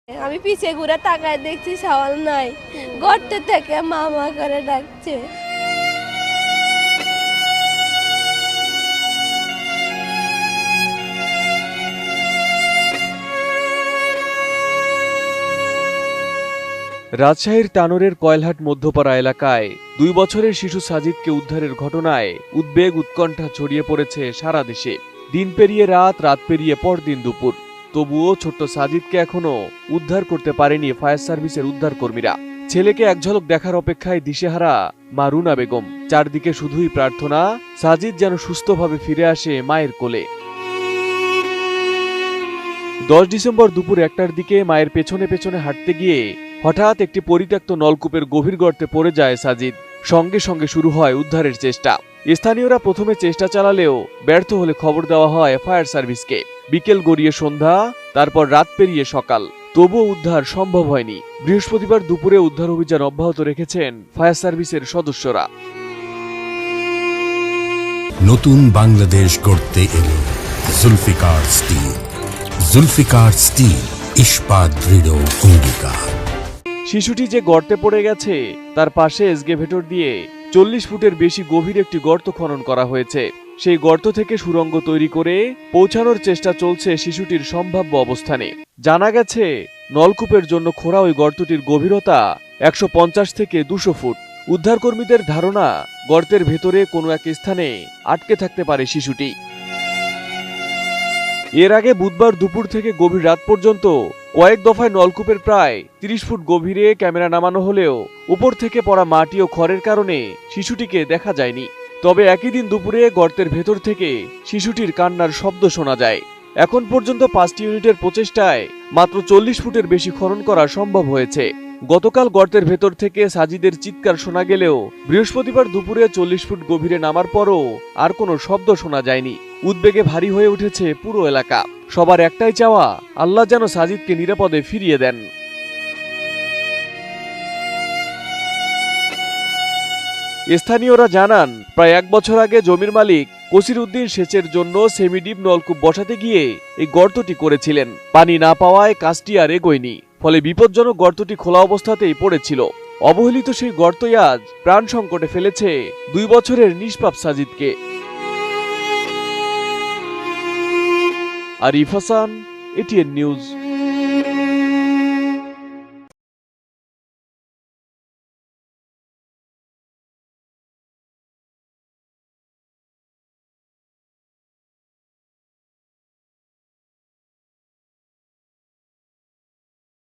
আমি পিছে ঘুরে তাকায় দেখছি শাওয়াল নাই, গর্তে থেকে মামা করে ডাকছে। রাজশাহীর তানোরের কয়লহাট মধ্যপাড়া এলাকায় 2 বছরের শিশু সাজিদকে উদ্ধারের ঘটনায় উদ্বেগ উৎকণ্ঠা ছড়িয়ে পড়েছে সারা দেশে। দিন পেরিয়ে রাত, রাত পেরিয়ে পরদিন দুপুর, তবুও ছোট্ট সাজিদকে এখনো উদ্ধার করতে পারেনি ফায়ার সার্ভিসের উদ্ধারকর্মীরা। ছেলেকে এক ঝলক দেখার অপেক্ষায় দিশেহারা মা রুনা বেগম। চারদিকে শুধুই প্রার্থনা, সাজিদ যেন সুস্থভাবে ফিরে আসে মায়ের কোলে। 10 ডিসেম্বর দুপুর 1টার দিকে মায়ের পেছনে পেছনে হাঁটতে গিয়ে হঠাৎ একটি পরিত্যক্ত নলকূপের গভীর গর্তে পড়ে যায় সাজিদ। সঙ্গে সঙ্গে শুরু হয় উদ্ধারের চেষ্টা। স্থানীয়রা প্রথমে চেষ্টা চালালেও ব্যর্থ হলে খবর দেওয়া হয় ফায়ার সার্ভিসকে। বিকেল গড়িয়ে সন্ধ্যা, তারপর রাত পেরিয়ে সকাল, তবুও উদ্ধার সম্ভব হয়নি। বৃহস্পতিবার দুপুরে উদ্ধার অভিযান অব্যাহত রেখেছেন ফায়ার সার্ভিসের সদস্যরা। নতুন বাংলাদেশ গড়তে এলো জুলফিকার স্টিল। জুলফিকার স্টিল, ইস্পাত দৃঢ় অঙ্গীকার। শিশুটি যে গর্তে পড়ে গেছে তার পাশে এক্সকেভেটর দিয়ে 40 ফুটের বেশি গভীর একটি গর্ত খনন করা হয়েছে। সেই গর্ত থেকে সুড়ঙ্গ তৈরি করে পৌঁছানোর চেষ্টা চলছে শিশুটির সম্ভাব্য অবস্থানে। জানা গেছে, নলকূপের জন্য খোঁড়া ওই গর্তটির গভীরতা 150 থেকে 200 ফুট। উদ্ধারকর্মীদের ধারণা, গর্তের ভেতরে কোনো এক স্থানে আটকে থাকতে পারে শিশুটি। এর আগে বুধবার দুপুর থেকে গভীর রাত পর্যন্ত কয়েক দফায় নলকূপের প্রায় 30 ফুট গভীরে ক্যামেরা নামানো হলেও উপর থেকে পড়া মাটি ও খড়ের কারণে শিশুটিকে দেখা যায়নি। তবে একই দিন দুপুরে গর্তের ভেতর থেকে শিশুটির কান্নার শব্দ শোনা যায়। এখন পর্যন্ত 5টি ইউনিটের প্রচেষ্টায় মাত্র 40 ফুটের বেশি খনন করা সম্ভব হয়েছে। গতকাল গর্তের ভেতর থেকে সাজিদের চিৎকার শোনা গেলেও বৃহস্পতিবার দুপুরে 40 ফুট গভীরে নামার পরও আর কোনো শব্দ শোনা যায়নি। উদ্বেগে ভারী হয়ে উঠেছে পুরো এলাকা। সবার একটাই চাওয়া, আল্লাহ যেন সাজিদকে নিরাপদে ফিরিয়ে দেন। স্থানীয়রা জানান, প্রায় 1 বছর আগে জমির মালিক কসির উদ্দিন সেচের জন্য সেমিডিপ নলকূপ বসাতে গিয়ে এই গর্তটি করেছিলেন। পানি না পাওয়ায় কাজটি আর এগোয়নি, ফলে বিপজ্জনক গর্তটি খোলা অবস্থাতেই পড়েছিল। অবহেলিত সেই গর্তই আজ প্রাণ সংকটে ফেলেছে 2 বছরের নিষ্পাপ সাজিদকে। আরিফ হাসান, এটিএন নিউজ।